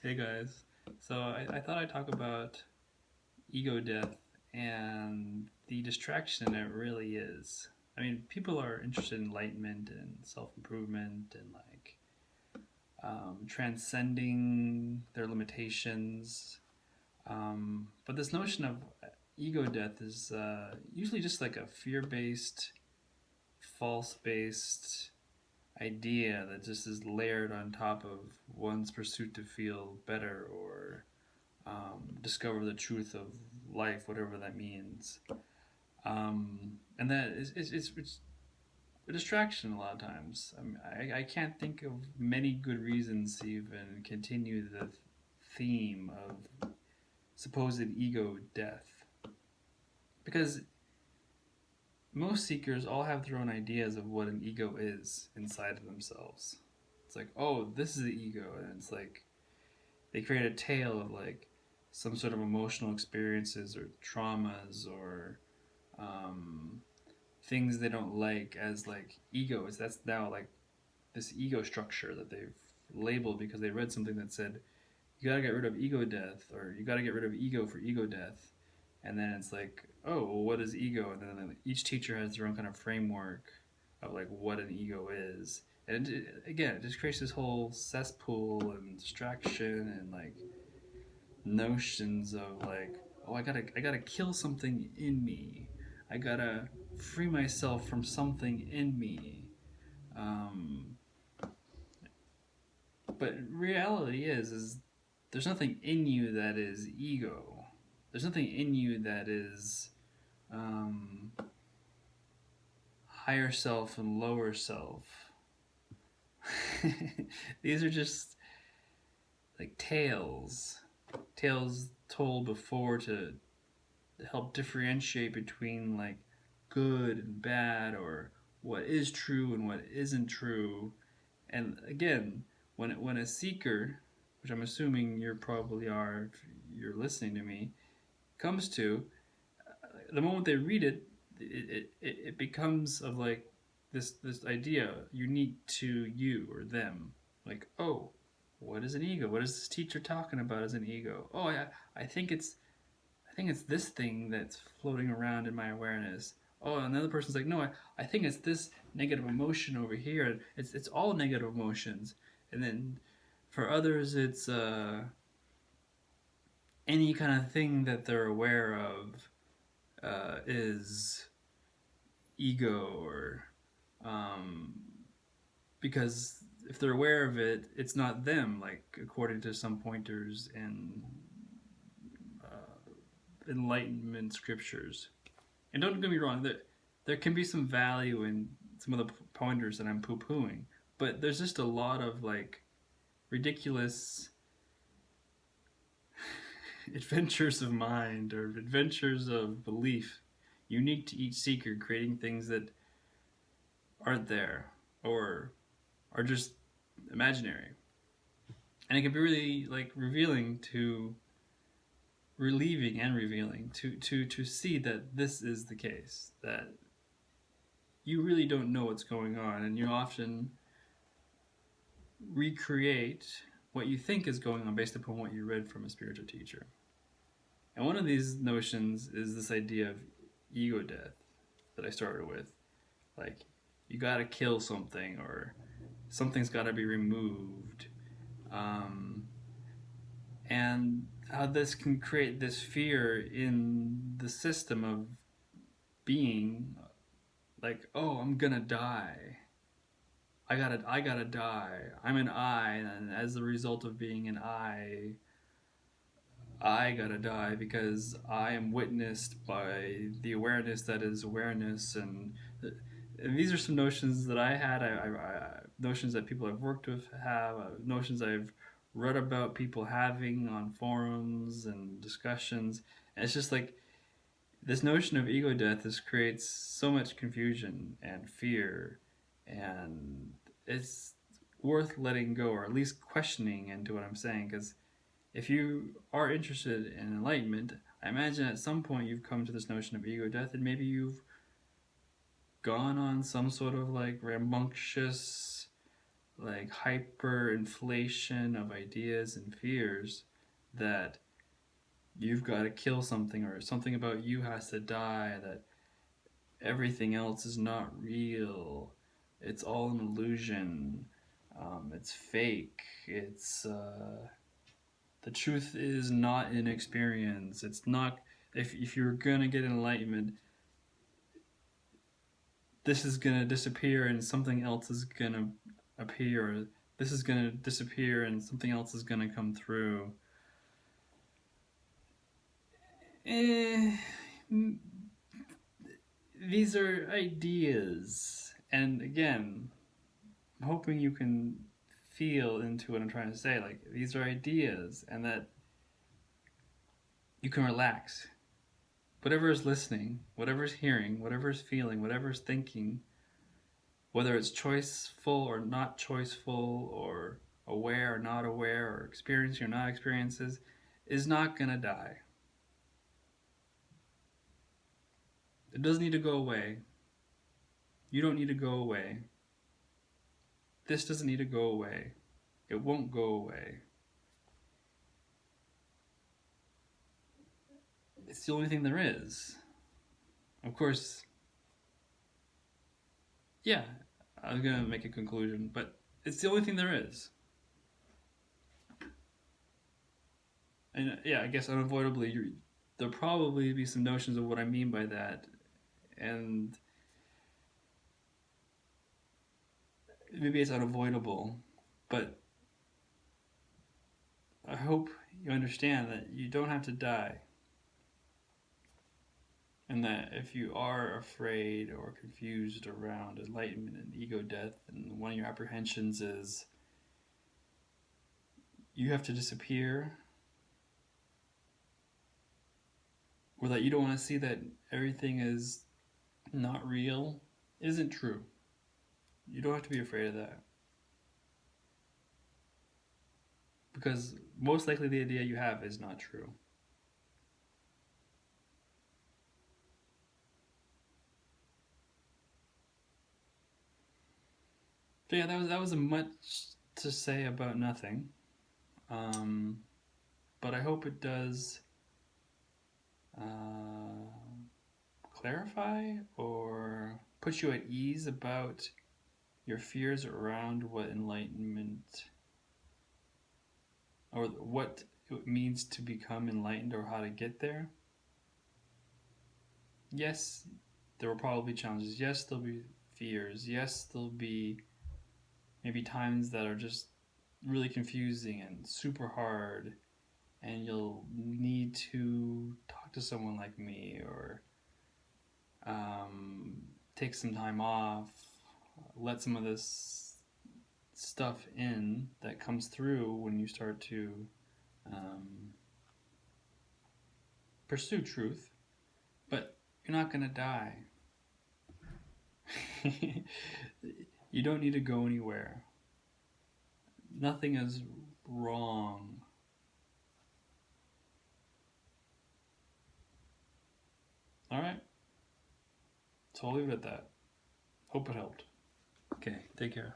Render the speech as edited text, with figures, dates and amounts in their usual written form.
Hey guys. So I thought I'd talk about ego death and the distraction it really is. I mean, people are interested in enlightenment and self improvement and transcending their limitations. But this notion of ego death is usually just like a fear based, false based idea that just is layered on top of one's pursuit to feel better or discover the truth of life, whatever that means. And that it's a distraction a lot of times. I can't think of many good reasons to even continue the theme of supposed ego death. Because most seekers all have their own ideas of what an ego is inside of themselves. It's like, oh, this is the ego. And it's like, they create a tale of like some sort of emotional experiences or traumas or um, things they don't like as like egos. That's now like this ego structure that they've labeled because they read something that said you gotta get rid of ego death or you gotta get rid of ego for ego death. And then it's like, oh, well, what is ego? And then each teacher has their own kind of framework of like what an ego is. And again, it just creates this whole cesspool and distraction and like notions of like, oh, I gotta kill something in me. I gotta free myself from something in me. Um, but reality is there's nothing in you that is ego. There's nothing in you that is um, higher self and lower self. These are just like tales told before to help differentiate between like good and bad or what is true and what isn't true. And again, when a seeker, which I'm assuming you probably are if you're listening to me, comes to, the moment they read it, it becomes of like this idea unique to you or them. Like, oh, what is an ego? What is this teacher talking about as an ego? Oh, I think it's I think it's this thing that's floating around in my awareness. Oh, another person's like, no, I think it's this negative emotion over here. It's all negative emotions. And then for others, it's any kind of thing that they're aware of is ego or um, because if they're aware of it, it's not them. Like according to some pointers in Enlightenment scriptures. And don't get me wrong, there can be some value in some of the pointers that I'm poo pooing, but there's just a lot of like ridiculous adventures of mind or adventures of belief unique to each seeker, creating things that aren't there or are just imaginary. And it can be really like revealing to relieving and revealing to see that this is the case, that you really don't know what's going on and you often recreate what you think is going on based upon what you read from a spiritual teacher. And one of these notions is this idea of ego death that I started with. Like, you gotta kill something or something's gotta be removed. Um, and how this can create this fear in the system of being like, oh, I'm gonna die. I gotta die. I'm an I, and as a result of being an I gotta die because I am witnessed by the awareness that is awareness, and these are some notions that I had. Notions that people I've worked with have, notions I've read about people having on forums and discussions. And it's just like this notion of ego death just creates so much confusion and fear, and it's worth letting go or at least questioning into what I'm saying. Because if you are interested in enlightenment, I imagine at some point you've come to this notion of ego death, and maybe you've gone on some sort of like rambunctious like hyperinflation of ideas and fears that you've got to kill something, or something about you has to die, that everything else is not real, it's all an illusion, it's fake, it's the truth is not in experience. It's not, if you're gonna get enlightenment, this is gonna disappear and something else is gonna appear. This is gonna disappear and something else is gonna come through. Eh, these are ideas, and again, I'm hoping you can feel into what I'm trying to say. Like, these are ideas, and that you can relax. Whatever is listening, whatever is hearing, whatever is feeling, whatever is thinking, whether it's choiceful or not choiceful, or aware or not aware, or experiencing or not experiences, is not gonna die. It doesn't need to go away. You don't need to go away. This doesn't need to go away. It won't go away. It's the only thing there is. Of course, yeah, I was gonna make a conclusion, but it's the only thing there is. And yeah, I guess unavoidably, there'll probably be some notions of what I mean by that, and maybe it's unavoidable, but I hope you understand that you don't have to die. And that if you are afraid or confused around enlightenment and ego death, and one of your apprehensions is you have to disappear, or that you don't want to see that everything is not real, isn't true. You don't have to be afraid of that. Because most likely the idea you have is not true. So yeah, that was a much to say about nothing. But I hope it does clarify or put you at ease about your fears around what enlightenment, or what it means to become enlightened, or how to get there. Yes, there will probably be challenges. Yes, there'll be fears. Yes, there'll be maybe times that are just really confusing and super hard, and you'll need to talk to someone like me, or take some time off, let some of this stuff in that comes through when you start to pursue truth, but you're not gonna die. You don't need to go anywhere. Nothing is wrong. Alright? So I'll leave it at that. Hope it helped. Okay, take care.